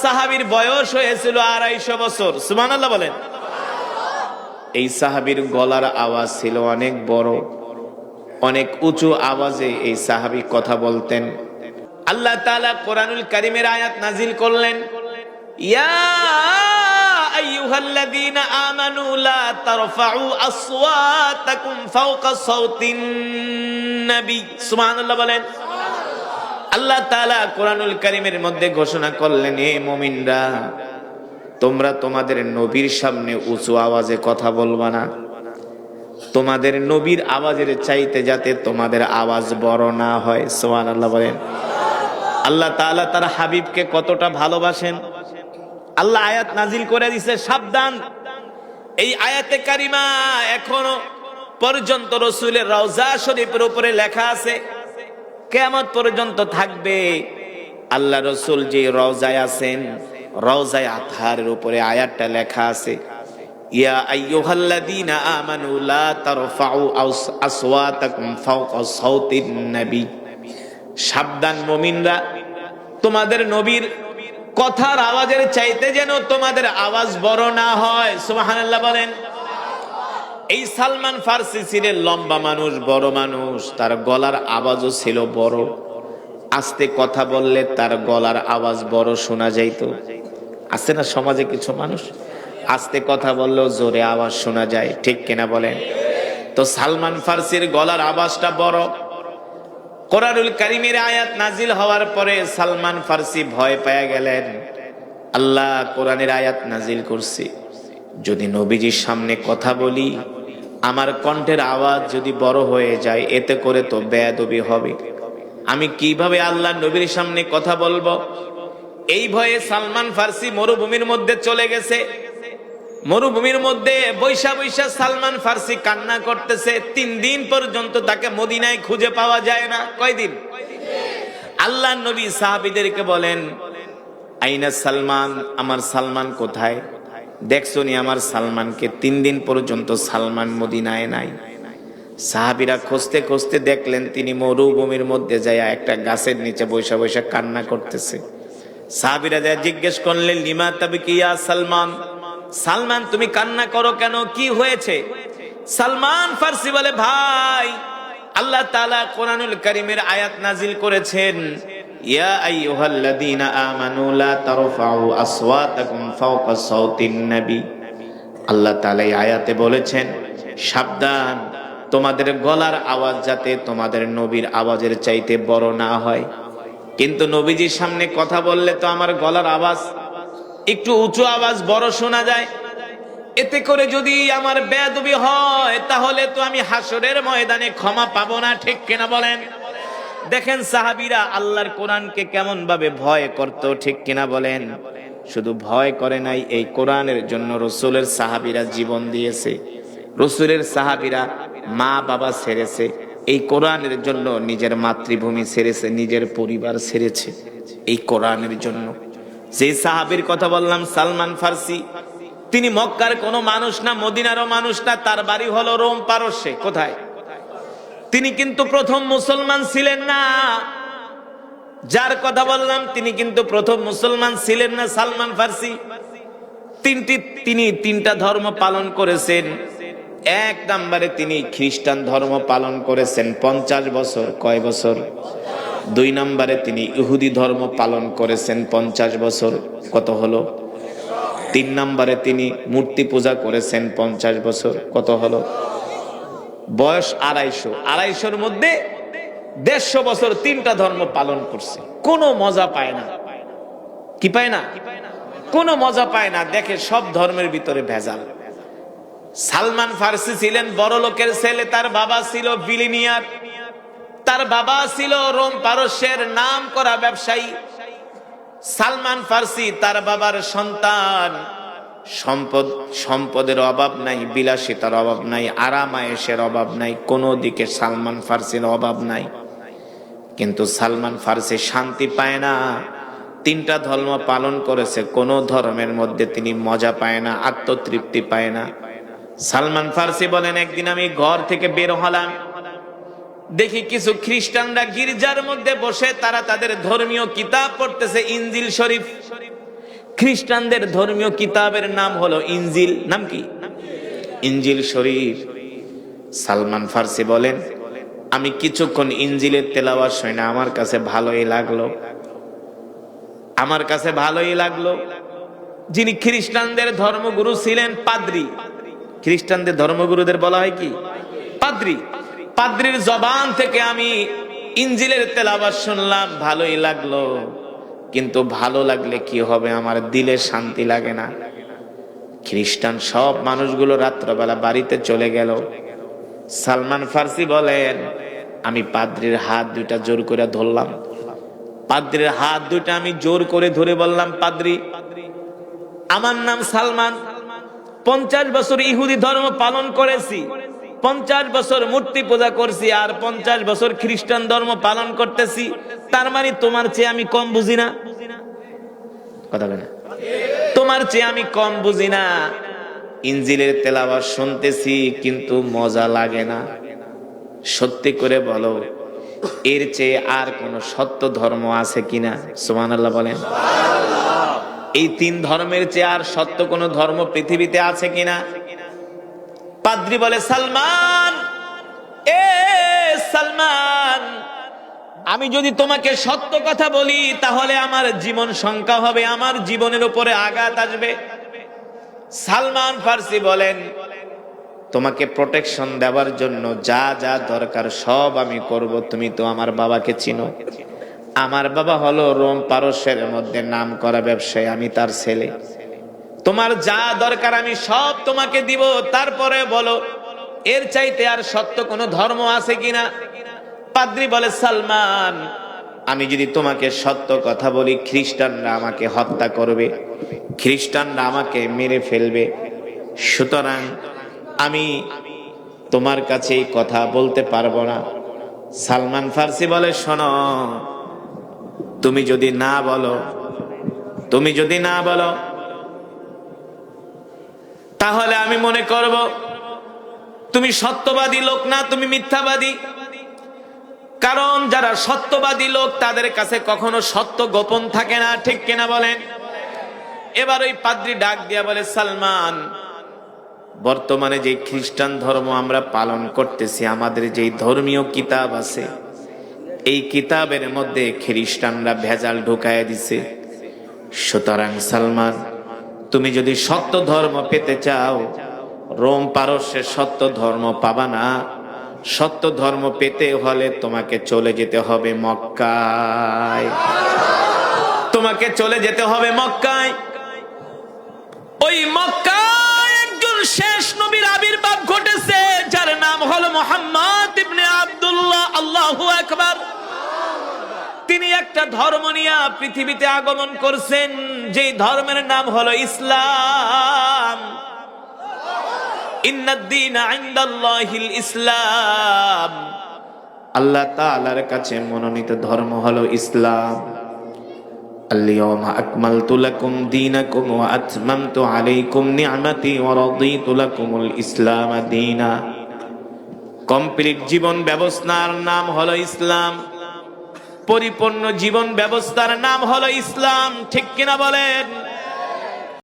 সাহাবীর বয়স হয়েছিল 250 বছর। সুবহানাল্লাহ বলেন। এই সাহাবীর গলার আওয়াজ ছিল অনেক বড়, অনেক উঁচু আওয়াজে এই সাহাবী কথা বলতেন। আল্লাহ তাআলা কোরআনুল কারীমের আয়াত নাজিল করলেন, ইয়া আইয়ুহাল্লাযীনা আমানু লা তারফাউ আসওয়াতাকুম ফাওকা সাওতিন নবী। সুবহানাল্লাহ বলেন। আল্লাহ তাআলা কোরআনুল কারীমের মধ্যে ঘোষণা করলেন, হে মুমিনরা, তোমরা তোমাদের নবীর সামনে উঁচু আওয়াজে কথা বলবা না। তোমাদের নবীর আওয়াজের চাইতে যাতে তোমাদের আওয়াজ বড় না হয়। সুবহানাল্লাহ বলেন। আল্লাহ তাআলা তার হাবিবকে কতটা ভালোবাসেন। আল্লাহ আয়াত নাজিল করে দিয়েছে, সাবধান। এই আয়াতে কারিমা এখনো পর্যন্ত রাসূলের রওজা শরীফের উপরে লেখা আছে, কিয়ামত পর্যন্ত থাকবে। আল্লাহ রাসূল যে রওজায় আছেন, রওজায়ে আতহারের উপরে আয়াতটা লেখা আছে, ইয়া আইয়ুহাল্লাযীনা আমানু লা তারফাউ আসওয়াতাকুম ফাওকা সাওতিন নবী। সাবধান মুমিনরা, তোমাদের নবীর কথার আওয়াজের চাইতে যেন তোমাদের আওয়াজ বড় না হয়। সুবহানাল্লাহ বলেন। এই সালমান ফার্সি ছিলেন লম্বা মানুষ, বড় মানুষ, তার গলার আওয়াজও ছিল বড়। আস্তে কথা বললে তার গলার আওয়াজ বড় শোনা যাইত। আছে না সমাজে কিছু মানুষ আস্তে কথা বললেও জোরে আওয়াজ শোনা যায়, ঠিক কিনা বলেন? তো সালমান ফার্সির গলার আওয়াজটা বড়। কোরআনুল কারীমের আয়াত নাজিল হওয়ার পরে সালমান ফার্সি ভয় পেয়ে গেলেন। আল্লাহ কোরআনের আয়াত নাজিল করছে, যদি নবীজির সামনে কথা বলি, আমার কণ্ঠের আওয়াজ যদি বড় হয়ে যায়, এতে করে তো বেয়াদবি হবে। আমি কিভাবে আল্লাহ নবীর সামনে কথা বলবো? এই ভয়ে সালমান ফার্সি মরুভূমির মধ্যে চলে গেছে। মরুভূমির মধ্যে বৈশা বৈশা সালমান ফার্সি কান্না করতেছে। 3 দিন পর্যন্ত তাকে মদিনায় খুঁজে পাওয়া যায় না। কয়দিন? আল্লাহ নবী সাহাবীদেরকে বলেন, আইনা সালমান, আমার সালমান কোথায়? দেখছো নি আমার সালমানকে? 3 দিন পর্যন্ত সালমান মদিনায় নাই। সাহাবীরা খুঁজতে খুঁজতে দেখলেন তিনি মরুভূমির মধ্যে যায় একটা গাছের নিচে বৈশা বৈশা কান্না করতেছে। সাহাবীরা যায় জিজ্ঞেস করলেন, লিমা তাবকি ইয়া সালমান, সালমান তুমি কান্না করো কেন, কি হয়েছে? সালমান ফার্সি বলে, ভাই, আল্লাহ তাআলা কোরআনুল কারীমের আয়াত নাজিল করেছেন, ইয়া আইয়ুহাল্লাযীনা আমানু লা তারফাউ আসওয়াতাকুম ফাওকা সাওতিন নবী। আল্লাহ তাআলা এই আয়াতে বলেছেন, সাবধান, তোমাদের গলার আওয়াজ যাতে তোমাদের নবীর আওয়াজের চাইতে বড় না হয়। কিন্তু নবীজির সামনে কথা বললে তো আমার গলার আওয়াজ একটু উঁচু আওয়াজ বড় শোনা যায়। এতে করে যদি আমার বেয়াদবি হয়, তাহলে তো আমি হাসরের ময়দানে ক্ষমা পাবো না, ঠিক কিনা বলেন? দেখেন সাহাবীরা আল্লাহর কোরআনকে কেমন ভাবে ভয় করত, ঠিক কিনা বলেন? শুধু ভয় করে নাই, এই কোরআনের জন্য রাসূলের সাহাবীরা জীবন দিয়েছে। রাসূলের সাহাবীরা মা বাবা ছেড়েছে, এই কোরআনের জন্য নিজের মাতৃভূমি ছেড়েছে, নিজের পরিবার ছেড়েছে এই কোরআনের জন্য। যে সাহাবীর কথা বললাম সালমান ফার্সি, তিনি মক্কার কোনো মানুষ না, মদিনারও মানুষ না, তার বাড়ি হলো রোম পারস্যে। কোথায়? তিনি কিন্তু প্রথম মুসলমান ছিলেন না। যার কথা বললাম তিনি কিন্তু প্রথম মুসলমান ছিলেন না, সালমান ফার্সি। তিনি 3টা ধর্ম পালন করেছেন। 1 নম্বরে তিনি খ্রিস্টান ধর্ম পালন করেছেন 50 বছর। কয় বছর? 2 নম্বরে তিনি ইহুদি ধর্ম পালন করেছেন 50 বছর। কত হলো? 3 নম্বরে তিনি মূর্তি পূজা করেছেন 50 বছর। কত হলো? বয়স 250। 250-র মধ্যে 150 বছর 3টা ধর্ম পালন করছে। কোনো মজা পায় না। কি পায় না? কোনো মজা পায় না। দেখে সব ধর্মের ভিতরে ভেজাল। সালমান ফার্সি ছিলেন বড় লোকের ছেলে, তার বাবা ছিল বিলিনিয়ার, তার বাবা ছিল রোম পারস্যের নাম করা ব্যবসায়ী। সালমান ফার্সি তার বাবার সন্তান। সম্পদের অভাব নাই, বিলাসিতার অভাব নাই, আরাম আয়েশের অভাব নাই, কোনো দিকে সালমান ফার্সির অভাব নাই। কিন্তু সালমান ফার্সি শান্তি পায় না। 3টা ধর্ম পালন করেছে, কোনো ধর্মের মধ্যে তিনি মজা পায় না, আত্মতৃপ্তি পায় না। সালমান ফার্সি বলেন, একদিন আমি ঘর থেকে বের হলাম, দেখি কিছু খ্রিস্টানরা গির্জার মধ্যে বসে তারা তাদের ধর্মীয় কিতাব পড়তেছে, ইনজিল শরীফ। খ্রিস্টানদের ধর্মীয় কিতাবের নাম হলো ইনজিল। নাম কি? ইনজিল শরীফ। সালমান ফার্সি বলেন, আমি কিছুক্ষণ ইনজিলের তেলাওয়াত শুনি না, আমার কাছে ভালোই লাগলো, আমার কাছে ভালোই লাগলো। যিনি খ্রিস্টানদের ধর্মগুরু ছিলেন, পাদ্রী। খ্রিস্টানদের ধর্মগুরুদের বলা হয় কি? পাদ্রী। পাদ্রীর জবান থেকে আমি ইনজিলের তেলাওয়াত শুনলাম, ভালোই লাগলো। কিন্তু ভালো লাগলে কি হবে, আমার দিলে শান্তি লাগে না। খ্রিস্টান সব মানুষগুলো রাত্রবেলা বাড়িতে চলে গেল। সালমান ফার্সি বলেন, আমি পাদ্রীর হাত দুইটা জোর করে ধরলাম। পাদ্রীর হাত দুইটা আমি জোর করে ধরে বললাম, পাদ্রী, আমার নাম সালমান, 50 বছর ইহুদি ধর্ম পালন করেছি, 50 বছর মূর্তি পূজা করছি, আর 50 বছর খ্রিস্টান ধর্ম পালন করতেছি। তার মানে তোমার চেয়ে আমি কম বুঝি না? কথা বলে, তোমার চেয়ে আমি কম বুঝি না। ইনজিলের তেলাওয়াত শুনতেছি কিন্তু মজা লাগে না। সত্যি করে বলো, এর চেয়ে আর কোন সত্য ধর্ম আছে কিনা? সুবহানাল্লাহ বলেন। এই 3 ধর্মের চেয়ে আর সত্য কোন ধর্ম পৃথিবীতে আছে কিনা? পাদ্রী বলে, সালমান, এ সালমান, আমি যদি তোমাকে সত্য কথা বলি তাহলে আমার জীবন সংখ্যা হবে, আমার জীবনের উপরে আঘাত আসবে। সালমান ফার্সি বলেন, তোমাকে প্রোটেকশন দেওয়ার জন্য যা যা দরকার সব আমি করব। তুমি তো আমার বাবাকে চিনো, আমার বাবা হলো রোম পারস্যের মধ্যে নাম করা ব্যবসায়ী, আমি তার ছেলে। তোমার যা দরকার আমি সব তোমাকে দিব। তারপরে বলো, এর চাইতে আর সত্য কোনো ধর্ম আছে কিনা? পাদ্রী বলে, সালমান, আমি যদি তোমাকে সত্য কথা বলি, খ্রিস্টানরা আমাকে হত্যা করবে, খ্রিস্টানরা আমাকে মেরে ফেলবে। সুতরাং আমি তোমার কাছে এই কথা বলতে পারবো না। সালমান ফার্সি বলে, শোনো, তুমি যদি না বলো, তুমি যদি না বলো, তাহলে আমি মনে করব তুমি সত্যবাদী লোক না, তুমি মিথ্যাবাদী। কারণ যারা সত্যবাদী লোক তাদের কাছে কখনো সত্য গোপন থাকে না, ঠিক কিনা বলেন? এবার ওই পাদ্রী ডাক দিয়া বলে, সালমান, বর্তমানে যে খ্রিস্টান ধর্ম আমরা পালন করতেছি, আমাদের যে ধর্মীয় কিতাব আছে, এই কিতাবের মধ্যে খ্রিস্টানরা ভেজাল ঢুকায় দিছে। সুতরাং সালমান, তুমি যদি সত্য ধর্ম পেতে চাও, রোম পারস্যের সত্য ধর্ম পাবা না। সত্য ধর্ম পেতে হলে তোমাকে চলে যেতে হবে মক্কায়, তোমাকে চলে যেতে হবে মক্কায়। ওই মক্কায় একজন শেষ নবীর আবির্ভাব ঘটেছে, যার নাম হলো মুহাম্মদ ইবনে আব্দুল্লাহ। আল্লাহু আকবার। তিনি একটা ধর্ম নিয়ে পৃথিবীতে আগমন করছেন, যেই ধর্মের নাম হলো ইসলাম। ইন্নাদ-দীনা ইনদাল্লাহিল ইসলাম। আল্লাহ তাআলার কাছে মনোনীত ধর্ম হলো ইসলাম। আল-ইয়াওমা আকমালতু লাকুম দীনাকুম ওয়া আতমামতু আলাইকুম নি'মাতি ওয়া রাদিতু লাকুমুল ইসলাম দীনা। কমপ্লিট জীবন ব্যবস্থার নাম হলো ইসলাম, পরিপূর্ণ জীবন ব্যবস্থার নাম হলো ইসলাম, ঠিক কিনা বলেন?